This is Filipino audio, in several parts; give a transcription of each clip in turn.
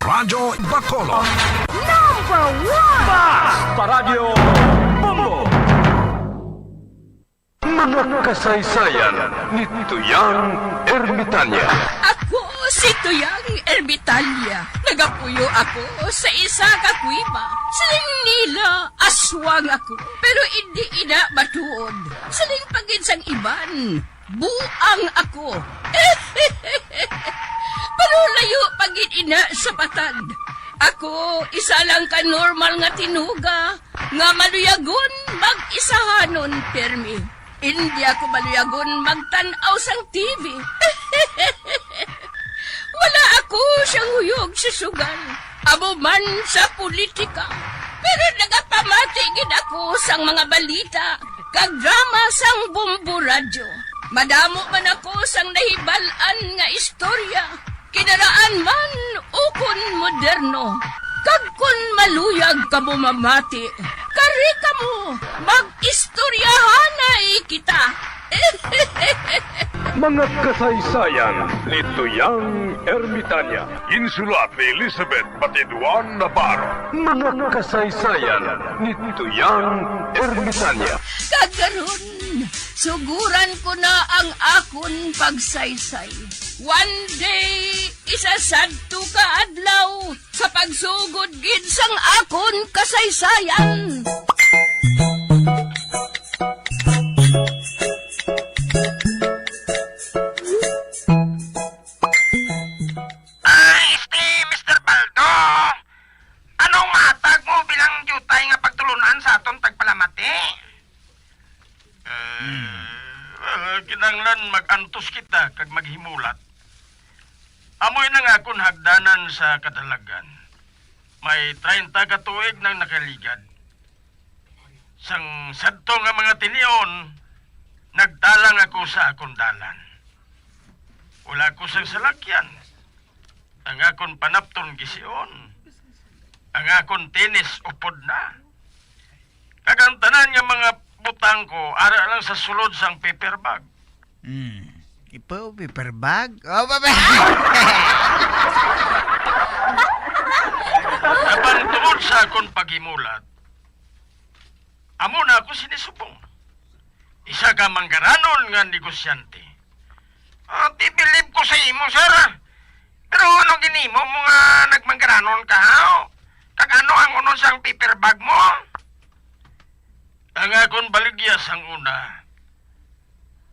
Radyo Bacolod. Number one! Paradyo Bombo! Mga kasaysayan ni Tuyang Ermitanya. Ako si Tuyang Ermitanya. Nagapuyo ako sa isa ka kuiba. Siling nila, aswang ako. Pero hindi ina matuod. Siling paginsang iban, buang ako. Pero layo pagin ina sa patad. Ako, isa lang ka normal nga tinuga, nga maluyagon mag-isahanon permi. Hindi ako maluyagon magtanaw sang TV. Wala ako siyang huyog sa sugal, amo man sa politika. Pero nagapamati gid ako sang mga balita, kag drama sang Bombo Radyo. Madamo man ako sang nahibalan nga istorya, kinaraan man ukon moderno. Kag kun maluyag ka mo mamati, kari ka mo, mag-istoryahanay kita. Mga kasaysayan ni Tuyang Ermitanya. Insulat ni Elizabeth Batiduan Navarro. Mga kasaysayan ni Tuyang Ermitanya. Kagaron, suguran ko na ang akon pagsaysay. One day, isasadto ka adlaw sa pagsugod gid sang akon kasaysayan. Mr. Baldo! Anong matag mo bilang jutay nga pagtulunan sa aton tagpalamati? Kinanglan mag-antos kita kag maghimulat. Amoy na nga akong hagdanan sa kadalagan. May 30 ka tuig nang nakaligad. Sang sadto nga mga tinion, nagdalang ako sa akong dalan. Wala ko sang salakyan. Ang akong panapton gisiyon. Ang akong tenis upod na. Kagantanan nga mga butang ko, ara lang sa sulod sang paper bag. Ipo, paper bag? Oh, baba! Napan tungod sa akong paghimulat, amo na ako sinisubong. Isa ka manggaranon nga negosyante. Tibilib ko sa imo, sir. Pero ano ginimo mo nga nagmanggaranon ka, ha? Kag ano ang unon sang paper bag mo? Ang akong baligya sang una.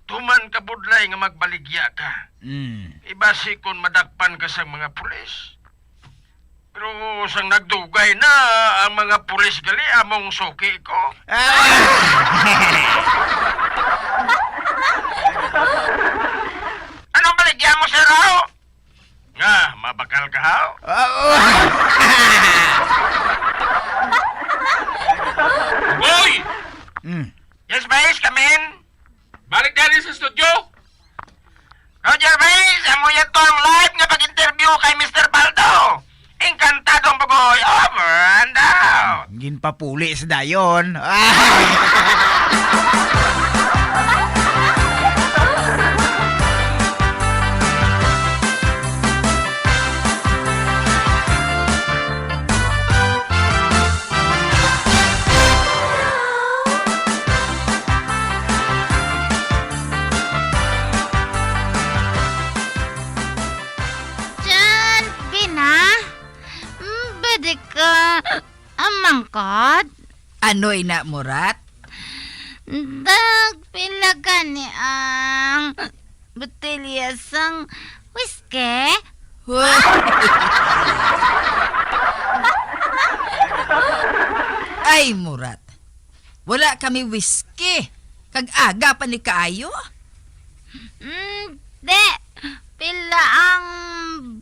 Tuman ka budlay nga magbaligya ka. Ibasi kon madakpan ka sa mga pulis. Pero sang nagdugay na ang mga pulis gali among suki ko. Ano baligya mo, sir, ho? Nga, mabakal ka, ho? Boy! Yes, Vice, come in. Balik dali sa studio. Roger Vice, amo yato ang live nga pag-interview kay Mr. Baldo. Encantadong bagoy, over and out. Ginpapuli sa dayon. Diyan, Bina. Bede ka amangkot. Ano'y na, Murat? Dagpila ka ni ang botelya sang whiskey. Ay, Murat. Wala kami whiskey. Kag-aga pa ni kaayo. De, pila ang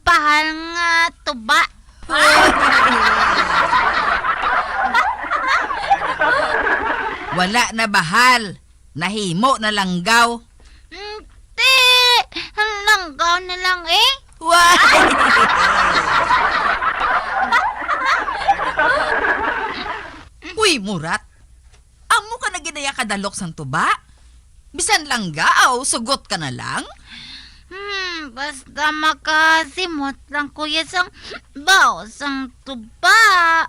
bahal nga tuba. Wala na bahal. Nahimo na langgaw. De, langgaw na lang eh. Uy, Murat. Amo ka na ginaya kadalok sang tuba? Bisan lang gaaw, sugot ka na lang? Basta makasimot lang kuya sang bao sang tuba.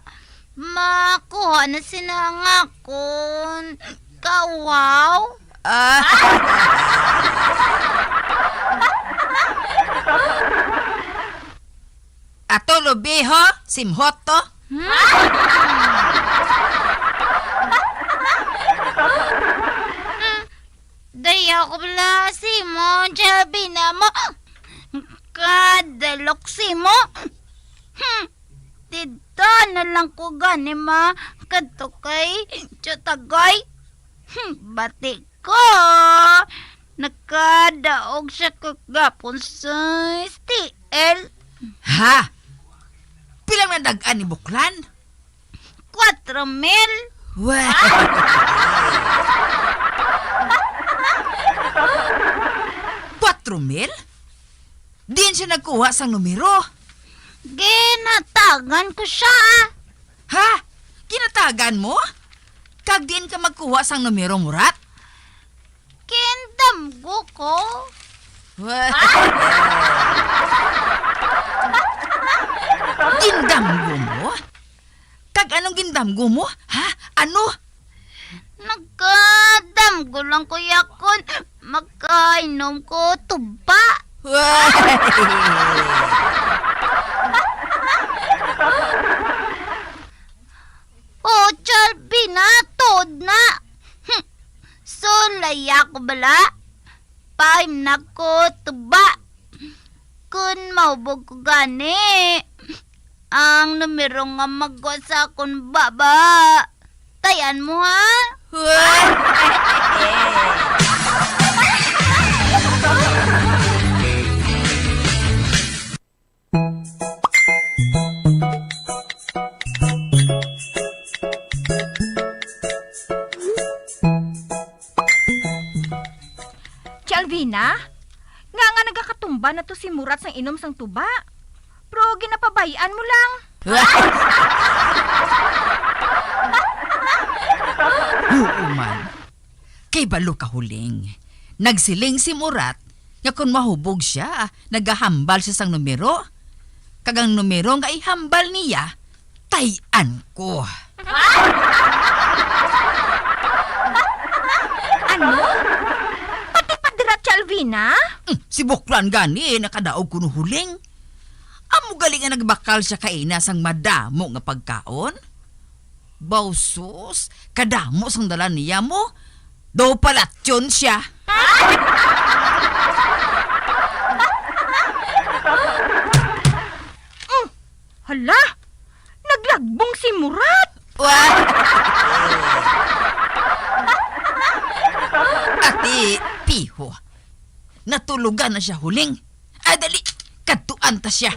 Makuha na sinangakon. Kawaw. Ato lubiho, simhot to. Daya ko pala si mo, sabi na mo. Kadalok si mo. Dito na lang ko gani ma. Kadto kay Chotagay. Bati ko. Nakadaog siya kagapon sa STL. Ha? Pilang nadagaan ni Buklan? 4 mil. Weh. 4,000? Diyan siya nagkuha sang numero. Ginatagan ko siya. Ha? Kinatagan mo? Kag diin ka magkuha sang numero, Murat? Kindamgo ko. Weh. Gindamgo mo? Kag anong gindamgo mo? Ha? Ano? Nagkadamgo lang ko yakon. Magkainom ko tuba. Weh. O, Chalby na, tod na. Sulaya ko bala. Paim na ko tuba. Kun maubog ko gani. Ang numero nga magwa sa akong baba. Tayan mo ha? Weh. Alvina, nga nagakatumba na to si Murat sang inom sang tuba. Pero ginapabayaan mo lang. Oo man. Kay balo ka huling. Nagsiling si Murat nga kung mahubog siya, nagahambal siya sang numero. Kagang numero nga ihambal niya, tayan ko. Ano? Pati padirat si Alvina? Si Buklan gani, nakadaog kuno huling. Amo galing nga nagbakal siya kaina sang madamo nga pagkaon. Bausos, kadamo sang dala niya mo. Do palatyon siya. Hala, naglagbong si Murat. Ati, piho. Natulugan na siya huling. Dali, katuan ta siya.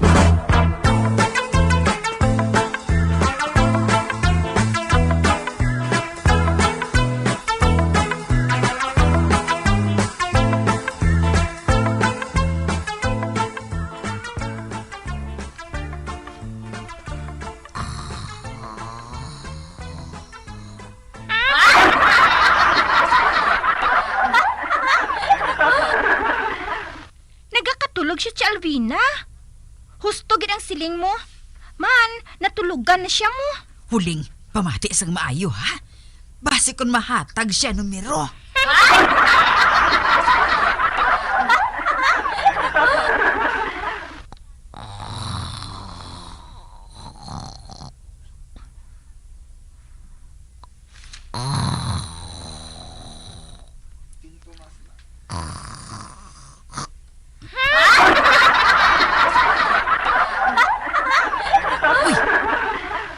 Nagakatulog siya si Alvina. Husto gid ang siling mo. Man, natulugan na siya mo. Huling, pamati sang maayo ha. Base kon mahatag siya numero.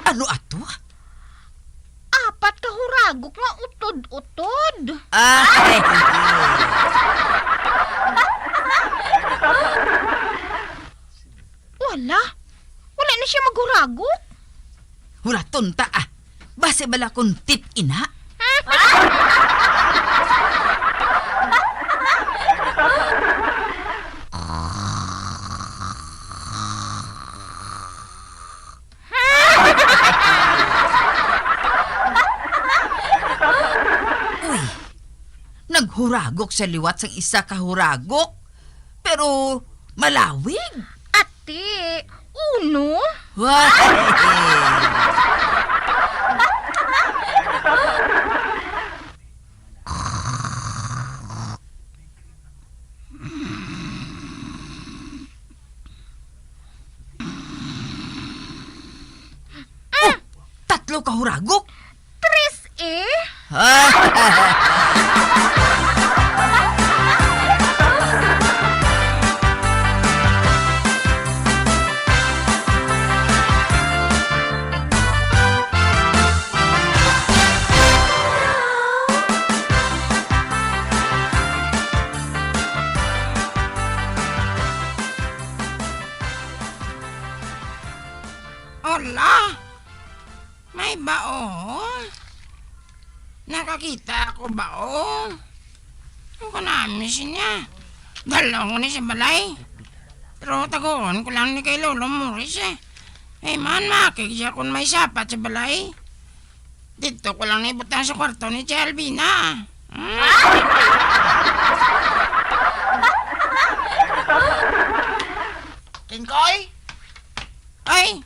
Ano ato? 4 ka huragok nga utod-utod. Ay! Wala na siya maghuragok. Huraton ta ah. Base bala kong tip ina. Uy, naghuragok sa liwat sang isa ka huragok. Pero Malawig. Ate, uno? Wah! Oh, tatlo ka huragok. Tres eh? Ala, may baon. Nakakita ako baon. Ang kanamis niya. Dalaw ko ni sa balay. Pero tagoon ko lang ni kay Lolo Morris eh. Eh man, makik siya kung may sapat sa balay. Dito ko lang nibutang sa kwarto ni Tia Albina. Kingkoy? Ay,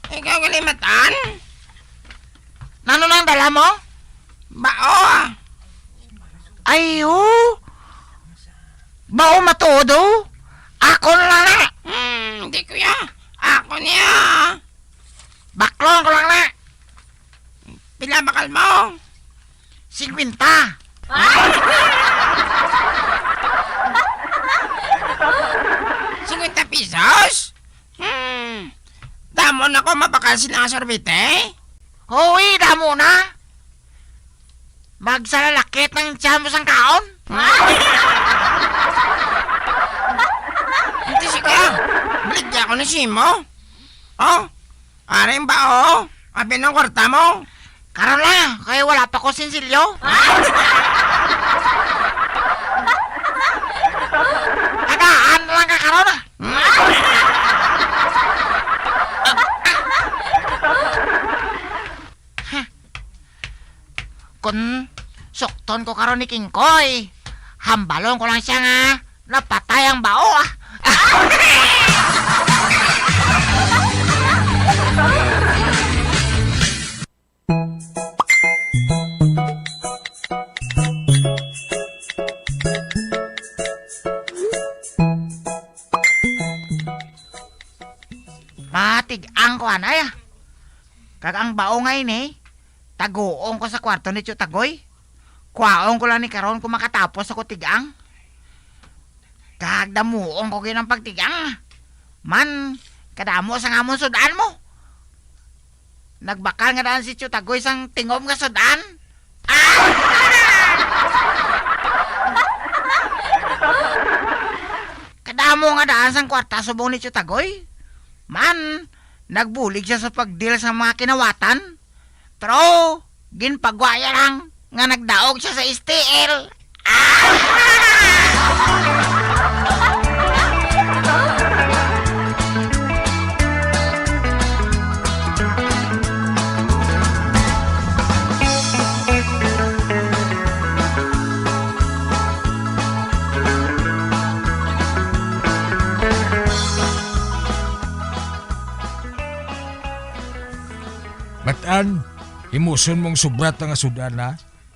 ikaw kalimatan? Nano nang dala mo? Bao. Ay, bao matodo? Ako na lang na. Hindi kuya. Ako niya. Baklong ko lang na. Pila bakal mo? 50. 50 pesos? Damo na ko mabakal sila ng sorbete? Hoy, damo na. Magsalalakit ng tiyan mo sang kaon? Hindi sige. Baligya ko na simo. Oh, aring ba oh? Abi ng kwarta mo? Karon lang, kaya wala pa ko sinsilyo. Agaan lang ka karon ah. Kun sukton ko karon ni Kingkoy. Hambalon ko lang siya nga. Napatay ang bao ah. Matig-ang ko anay ah. Kag ang bao ngayon eh. Taguong ko sa kwarto ni Tio Tagoy. Kwaong ko lang ni karon kung makatapos ako tigang. Kagdamuong ko ginang pagtigang. Man, kadamo sa ngamon sudan mo. Nagbakal nga daan si Tio Tagoy sang tingom nga sudan. Kadamo nga daan sang kwarta subong ni Tio Tagoy. Man, nagbulig siya sa pagdil sa mga kinawatan. Pero, ginpagwaya lang nga nagdaog siya sa STL. Batan, imuson mong subrat nga sudan na.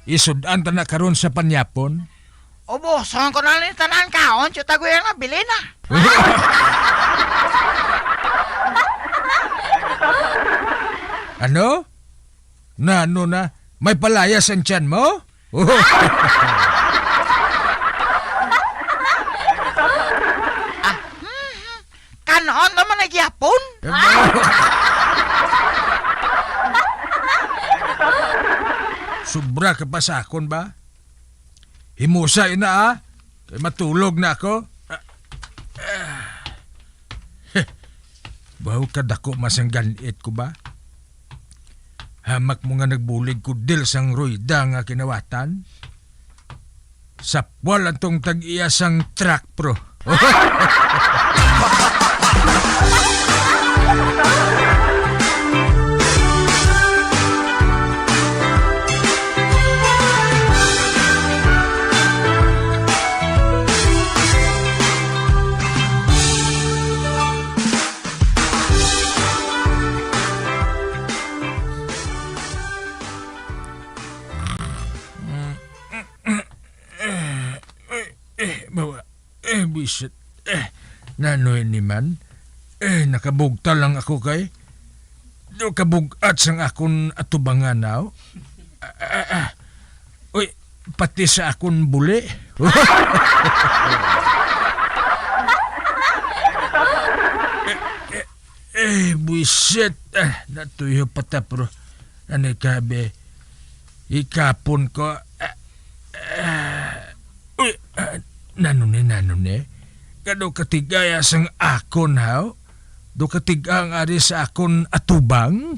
Isudan ta na karon sa panyapon. Obo, saan ko na ni tanan kaon, Tio Tagoy nga bilin na. Ano? Ano na? May palayas ang tiyan mo? Kanon naman nagyapon. Sobra ka pa sa akon ba? Himusay na ah. Kay matulog na ako. Bahaw ka dako masang ganit ko ba? Hamak mo nga nagbulig ko dil sang royda nga kinawatan. Sapwal ang tong tag-iya sang truck pro. Bisit. Nanoy ni man. Nakabugta lang ako kay. Do kabugat sang akon atubangan now. Uy, pati sa akon buli. Buisit. Natuyo patapro. Ano kabe? Ikapon ko. Uy, nanone. Kado katigaya sang akon haw? Do katigang ari sa akon atubang?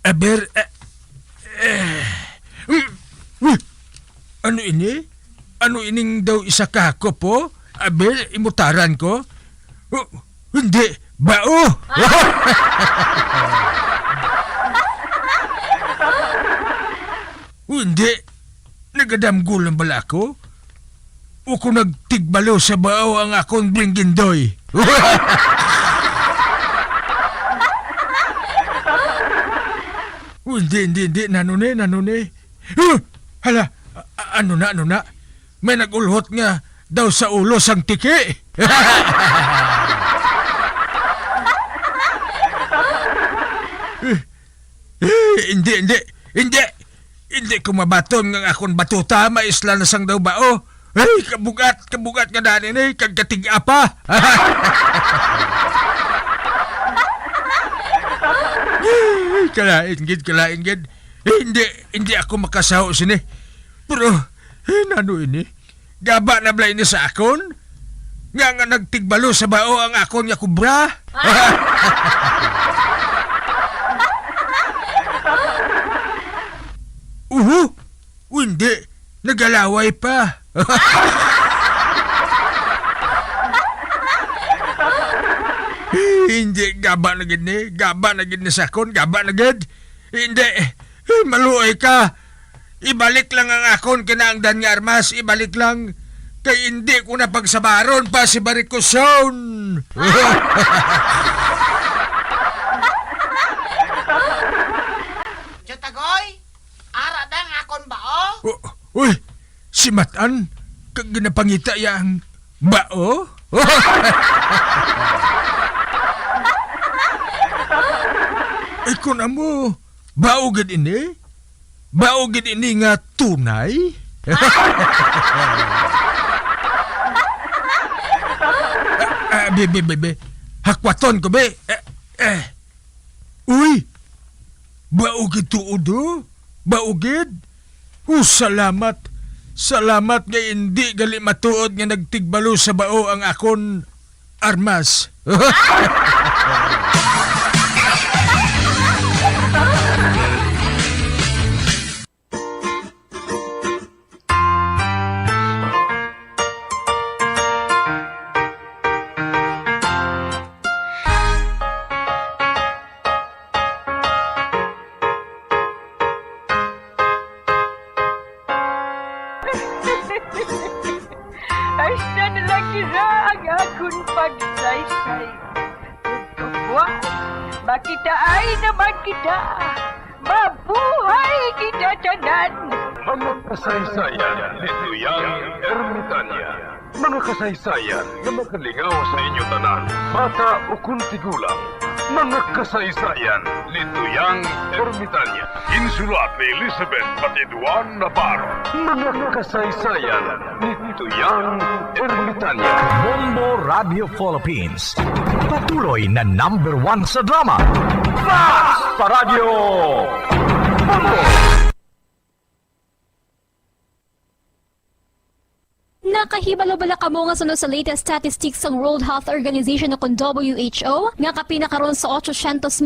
Aber, ano ini? Ano ining daw isa kako po? Aber, imutaran ko? Hindi, bao! Hindi, nagadamgul ang bala ko? O kung nagtigbalo sa bao ang akong bringgindoy? Hindi, nanone. Hala, ano na? May nagulhot nga daw sa ulo sang tiki. Hindi ko mabaton nga akong batuta, maisla na sang daw bao. Ay, kabugat nga dani ni, kagkatig-apa. Kalain gid. Hindi ako makasaw sini. Pero, nano ini? Gaba na blay ni sa akon? Nga nagtigbalo sa bao ang akon nga kubra? Hindi. Nagalaway pa. Hindi, gaba na gid ni sa akon, gaba na gid. Hindi, maluoy ka. Ibalik lang ang akon kinaangdan nga armas, ibalik lang. Kay hindi ko na pagsabaron pa si Barikoson. Chutagoy, ara dang akon bao? Uy, si Matan, kag ginapangita yang bao? Ay, kung amo, bao gid ini? Bao gid ini nga tunay? Be. Hakwaton ko, be. Uy, bao gid tuodo? Bao gid? Salamat. Salamat nga hindi gali matuod nga nagtigbalo sa bao ang akon armas. Asa na lang kira ang akong pagsaysay. Buwan, makitaan naman kita. Mabuhay kita tanan. Mga kasaysayan ni Tuyang Ermitanya. Mga kasaysayan nga makalingaw sa inyo tanan, bata o kuntigulang. Mga kasaysayan ni Tuyang Ermitanya. Insulat ni Elizabeth Batiduan Navarro. Mga kasaysayan ni Tuyang Ermitanya. Bombo Radio Philippines. Patuloy na #1 sa drama. Fast Paradio Bombo! Nakahibalo-bala ka mo nga sunod sa latest statistics ng World Health Organization o kung WHO nga kapinakaroon sa 800,000